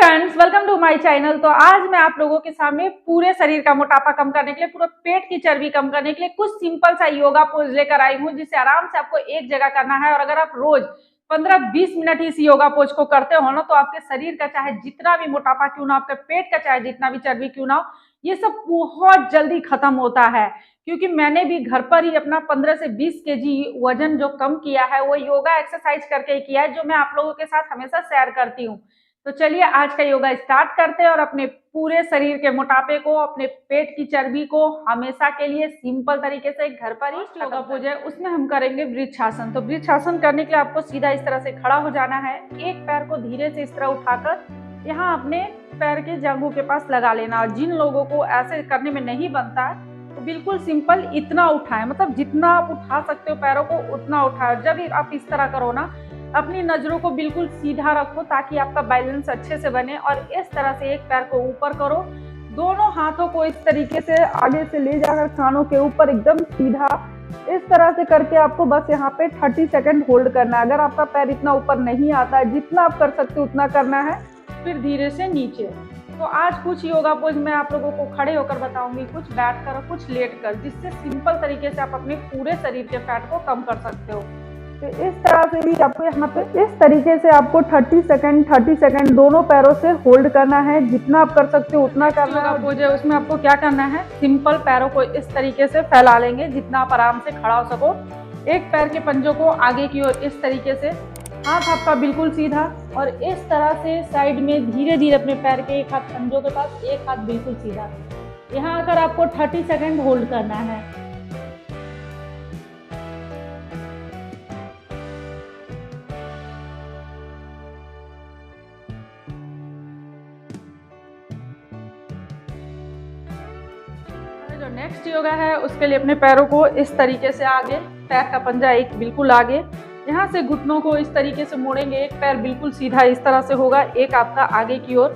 Friends, welcome to my channel. तो आज मैं आप लोगों के सामने पूरे शरीर का मोटापा कम करने के लिए, पूरे पेट की चर्बी कम करने के लिए कुछ सिंपल सा योगा पोज लेकर आई हूँ, जिसे आराम से आपको एक जगह करना है। और अगर आप रोज 15-20 मिनट इस योगा पोज को करते हो ना, तो आपके शरीर का चाहे जितना भी मोटापा क्यों ना, आपके पेट का चाहे जितना भी चर्बी क्यों ना हो, ये सब बहुत जल्दी खत्म होता है। क्योंकि मैंने भी घर पर ही अपना 15 से 20 केजी वजन जो कम किया है, वो योगा एक्सरसाइज करके ही किया है, जो मैं आप लोगों के साथ हमेशा शेयर करती हूँ। तो चलिए आज का योगा स्टार्ट करते हैं और अपने पूरे शरीर के मोटापे को, अपने पेट की चर्बी को हमेशा के लिए सिंपल तरीके से घर पर ही योगा पोज है, उसमें हम करेंगे वृक्षासन। तो वृक्षासन करने के लिए आपको सीधा इस तरह से खड़ा हो जाना है। एक पैर को धीरे से इस तरह उठाकर यहाँ अपने पैर के जांघों के पास लगा लेना। और जिन लोगों को ऐसे करने में नहीं बनता है, तो बिल्कुल सिंपल इतना उठाएं, मतलब जितना आप उठा सकते हो पैरों को उतना उठाएं। जब आप इस तरह करो ना, अपनी नजरों को बिल्कुल सीधा रखो ताकि आपका बैलेंस अच्छे से बने। और इस तरह से एक पैर को ऊपर करो, दोनों हाथों को इस तरीके से आगे से ले जाकर कानों के ऊपर एकदम सीधा इस तरह से करके आपको बस यहाँ पे 30 सेकंड होल्ड करना है। अगर आपका पैर इतना ऊपर नहीं आता है, जितना आप कर सकते हो उतना करना है, फिर धीरे से नीचे। तो आज कुछ योगा पोज मैं आप लोगों को खड़े होकर बताऊंगी, कुछ बैठ कर और कुछ लेट कर, जिससे सिंपल तरीके से आप अपने पूरे शरीर के फैट को कम कर सकते हो। तो इस तरह से भी आपको यहाँ पे इस तरीके से आपको 30 सेकंड दोनों पैरों से होल्ड करना है। जितना आप कर सकते हो उतना करना है। पोज है, उसमें आपको क्या करना है, सिंपल पैरों को इस तरीके से फैला लेंगे जितना आप आराम से खड़ा हो सको। एक पैर के पंजों को आगे की ओर इस तरीके से, हाथ आपका बिल्कुल सीधा, और इस तरह से साइड में धीरे धीरे अपने पैर के एक हाथ पंजों के पास, एक हाथ बिल्कुल सीधा। यहाँ आकर आपको 30 सेकंड होल्ड करना है। जो नेक्स्ट योगा है, उसके लिए अपने पैरों को इस तरीके से आगे, पैर का पंजा एक बिल्कुल आगे, यहाँ से घुटनों को इस तरीके से मोड़ेंगे। एक पैर बिल्कुल सीधा इस तरह से होगा, एक आपका आगे की ओर,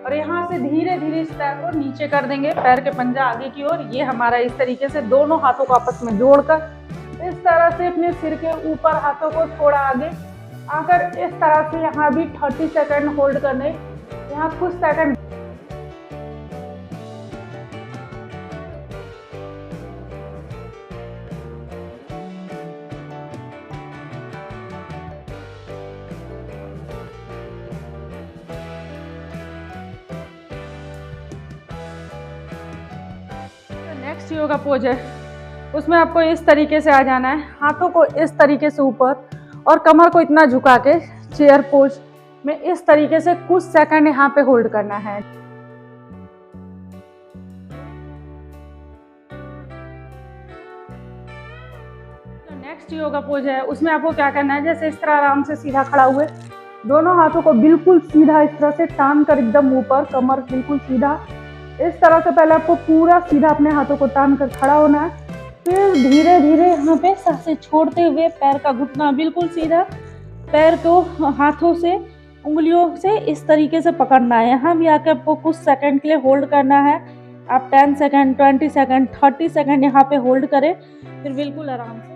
और यहाँ से धीरे धीरे इस पैर को नीचे कर देंगे, पैर के पंजा आगे की ओर। ये हमारा इस तरीके से दोनों हाथों को आपस में जोड़कर इस तरह से अपने सिर के ऊपर हाथों को थोड़ा आगे आकर इस तरह से यहाँ भी 30 सेकंड होल्ड करने। यहाँ कुछ सेकंड नेक्स्ट योगा पोज है, उसमें आपको इस तरीके से आ जाना है। हाथों को इस तरीके से ऊपर और कमर को इतना झुका के चेयर पोज में इस तरीके से कुछ सेकंड यहाँ पे होल्ड करना है। तो नेक्स्ट योगा पोज है, उसमें आपको क्या करना है, जैसे इस तरह आराम से सीधा खड़ा हुए, दोनों हाथों को बिल्कुल सीधा इस तरह से टान कर एकदम ऊपर, कमर बिल्कुल सीधा इस तरह से। पहले आपको पूरा सीधा अपने हाथों को तान कर खड़ा होना है, फिर धीरे धीरे यहाँ पे सांसें छोड़ते हुए पैर का घुटना बिल्कुल सीधा, पैर को हाथों से, उंगलियों से इस तरीके से पकड़ना है। यहाँ भी आके आपको कुछ सेकंड के लिए होल्ड करना है। आप 10 सेकंड, 20 सेकंड, 30 सेकंड यहाँ पे होल्ड करें, फिर बिल्कुल आराम से।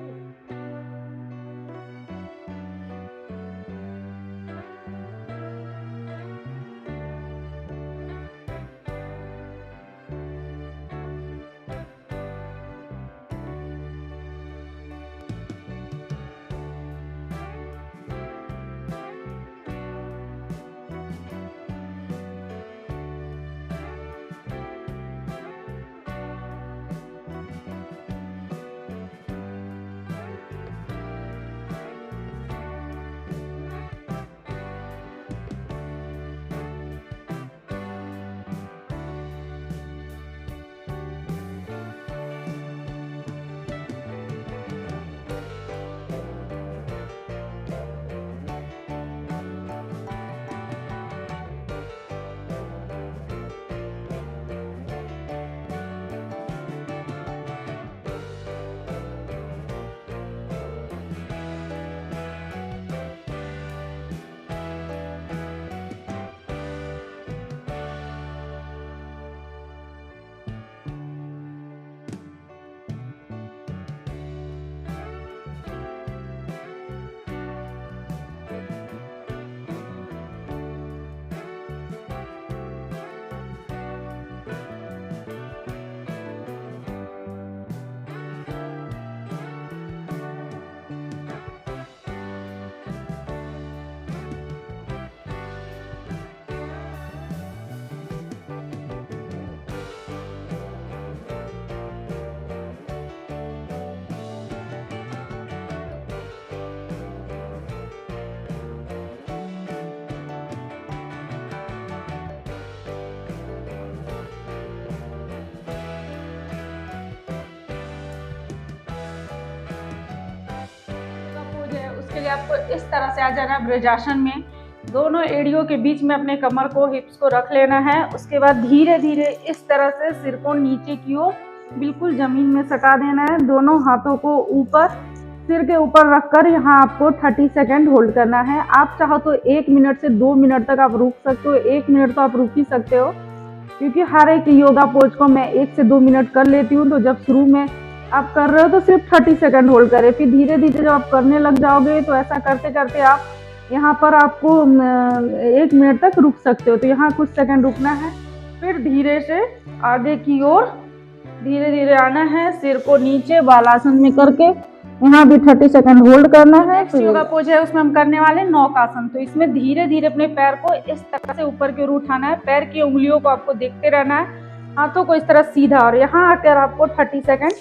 लिए आपको इस तरह से आ जाना है ब्रजासन में। दोनों एड़ियों के बीच में अपने कमर को, हिप्स को रख लेना है। उसके बाद धीरे धीरे इस तरह से सिर को नीचे की ओर बिल्कुल जमीन में सटा देना है। दोनों हाथों को ऊपर, सिर के ऊपर रखकर यहाँ आपको 30 सेकंड होल्ड करना है। आप चाहो तो 1 मिनट से 2 मिनट तक आप रुक सकते हो। 1 मिनट तो आप रुक ही सकते हो, क्योंकि हर एक योगा पोज को मैं 1 से 2 मिनट कर लेती हूँ। तो जब शुरू में आप कर रहे हो तो सिर्फ 30 सेकंड होल्ड करें। फिर धीरे धीरे जब आप करने लग जाओगे तो ऐसा करते करते आप यहाँ पर आपको 1 मिनट तक रुक सकते हो। तो यहाँ कुछ सेकंड रुकना है, फिर धीरे से आगे की ओर धीरे धीरे आना है, सिर को नीचे बालासन में करके यहाँ भी 30 सेकंड होल्ड करना है। नेक्स्ट योगा पोज है, उसमें हम करने वाले नौकासन। तो इसमें धीरे धीरे अपने पैर को इस तरह से ऊपर की ओर उठाना है। पैर की उंगलियों को आपको देखते रहना है, हाथों को इस तरह सीधा, और यहाँ आकर आपको 30 सेकंड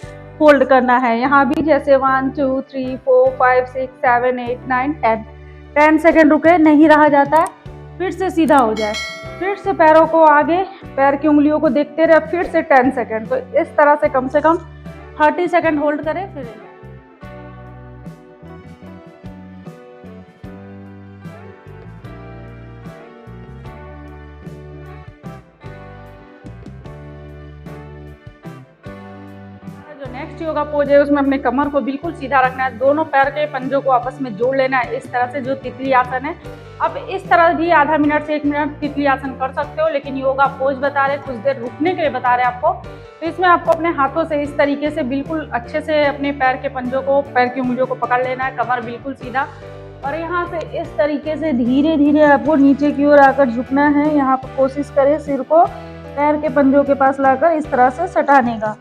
होल्ड करना है। यहाँ भी जैसे 1 2 3 4 5 6 7 8 9 10 सेकंड रुके, नहीं रहा जाता है, फिर से सीधा हो जाए, फिर से पैरों को आगे, पैर की उंगलियों को देखते रहे, फिर से 10 सेकंड। तो इस तरह से कम 30 सेकंड होल्ड करें। फिर जो नेक्स्ट योगा पोज है उसमें अपने कमर को बिल्कुल सीधा रखना है। दोनों पैर के पंजों को आपस में जोड़ लेना है इस तरह से, जो तितली आसन है। अब इस तरह भी आधा मिनट से 1 मिनट तितली आसन कर सकते हो, लेकिन योगा पोज बता रहे, कुछ देर रुकने के लिए बता रहे आपको। तो इसमें आपको अपने हाथों से इस तरीके से बिल्कुल अच्छे से अपने पैर के पंजों को, पैर की उंगलियों को पकड़ लेना है, कमर बिल्कुल सीधा, और यहाँ से इस तरीके से धीरे धीरे आपको नीचे की ओर आकर झुकना है। यहाँ पर कोशिश करें सिर को पैर के पंजों के पास लाकर इस तरह से सटाने का।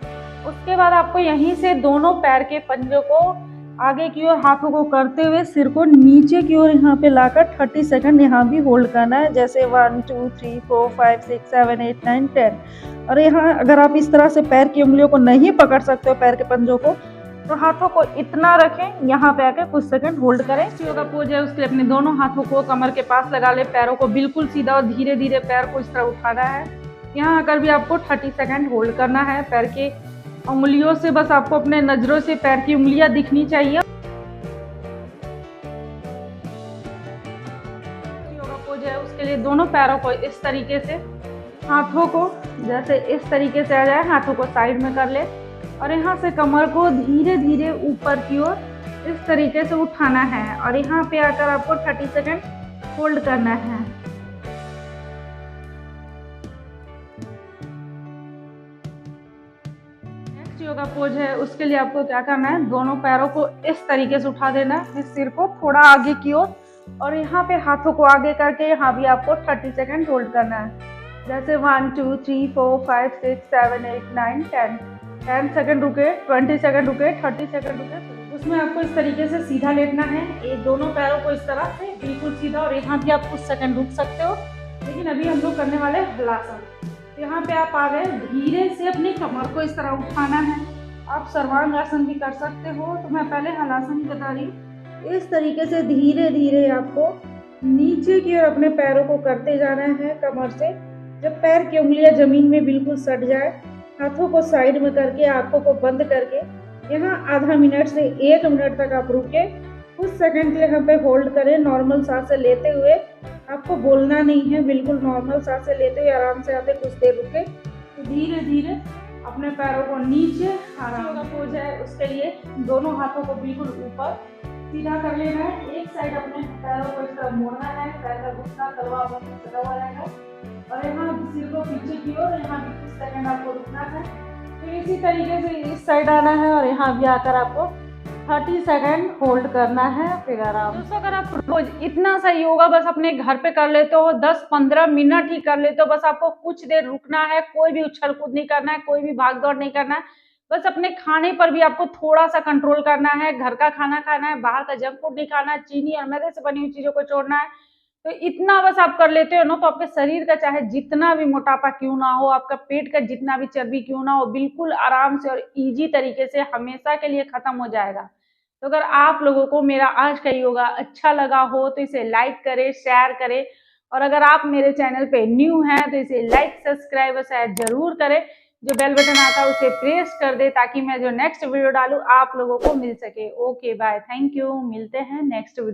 उसके बाद आपको यहीं से दोनों पैर के पंजों को आगे की ओर, हाथों को करते हुए सिर को नीचे की ओर यहाँ पे लाकर 30 सेकंड यहाँ भी होल्ड करना है। जैसे 1 2 3 4 5 6 7 8 9 10। और यहाँ अगर आप इस तरह से पैर की उंगलियों को नहीं पकड़ सकते हो, पैर के पंजों को, तो हाथों को इतना रखें, यहाँ पे आकर कुछ सेकंड होल्ड करें। योगा पोज है, उसके लिए अपने दोनों हाथों को कमर के पास लगा ले, पैरों को बिल्कुल सीधा, और धीरे धीरे पैर को इस तरह उठाना है। यहाँ आकर भी आपको 30 सेकंड होल्ड करना है। पैर के उंगलियों से बस आपको अपने नजरों से पैर की उंगलियां दिखनी चाहिए। योगा पोज है, उसके लिए दोनों पैरों को इस तरीके से, हाथों को जैसे इस तरीके से आ जाए, हाथों को साइड में कर ले, और यहाँ से कमर को धीरे धीरे ऊपर की ओर इस तरीके से उठाना है, और यहाँ पे आकर आपको 30 सेकंड होल्ड करना है। योगा पोज है, उसके लिए आपको क्या करना है, दोनों पैरों को इस तरीके से उठा देना है, सिर को थोड़ा आगे की ओर, और यहाँ पे हाथों को आगे करके यहाँ भी आपको 30 सेकंड होल्ड करना है। जैसे 1 2 3 4 5 6 7 8 9 10 सेकंड रुके, 20 सेकंड रुके, 30 सेकंड रुके। उसमें आपको इस तरीके से सीधा लेटना है, ये दोनों पैरों को इस तरह से बिल्कुल सीधा, और यहाँ भी आप कुछ सेकंड रुक सकते हो। लेकिन अभी हम लोग करने वाले हलासन। यहाँ पे आप आ गए, धीरे से अपनी कमर को इस तरह उठाना है। आप सर्वांग आसन भी कर सकते हो, तो मैं पहले हलासन ही बता रही हूँ। इस तरीके से धीरे धीरे आपको नीचे की ओर अपने पैरों को करते जाना है कमर से। जब पैर की उंगलियां जमीन में बिल्कुल सट जाए, हाथों को साइड में करके, आंखों को बंद करके यहाँ आधा मिनट से 1 मिनट तक आप रुके, कुछ सेकंड के लिए यहाँ पे होल्ड करें। नॉर्मल सांसें लेते हुए, आपको बोलना नहीं है, बिल्कुल नॉर्मल सांसें लेते हुए आराम से आते कुछ देर रुके। तो धीरे धीरे अपने पैरों को नीचे, आराम पोज है, उसके लिए दोनों हाथों को बिल्कुल ऊपर सीधा कर लेना है। एक साइड अपने पैरों को इस तरह मोड़ना है, पैर का घुटना तलवा में सटा हुआ रहेगा, और यहाँ सिर को पीछे की ओर, यहाँ भी कुछ सेकंड आपको रुकना है। फिर इसी तरीके से इस साइड आना है, और यहाँ भी आकर आपको 30 सेकंड होल्ड करना है, फिर आराम। दोस्तों, अगर आप रोज इतना सा योगा बस अपने घर पे कर लेते हो, 10-15 मिनट ही कर लेते हो, बस आपको कुछ देर रुकना है, कोई भी उछल कूद नहीं करना है, कोई भी भाग दौड़ नहीं करना है, बस अपने खाने पर भी आपको थोड़ा सा कंट्रोल करना है। घर का खाना खाना है, बाहर का जंक फूड नहीं खाना है, चीनी और मैदे से बनी हुई चीजों को छोड़ना है। तो इतना बस आप कर लेते हो ना, तो आपके शरीर का चाहे जितना भी मोटापा क्यों ना हो, आपका पेट का जितना भी चर्बी क्यों ना हो, बिल्कुल आराम से और इजी तरीके से हमेशा के लिए खत्म हो जाएगा। तो अगर आप लोगों को मेरा आज का योगा अच्छा लगा हो तो इसे लाइक करें, शेयर करें, और अगर आप मेरे चैनल पे न्यू हैं तो इसे लाइक, सब्सक्राइब और शेयर जरूर करें। जो बेल बटन आता है उसे प्रेस कर दे ताकि मैं जो नेक्स्ट वीडियो डालूं आप लोगों को मिल सके। ओके बाय, थैंक यू, मिलते हैं नेक्स्ट वीडियो।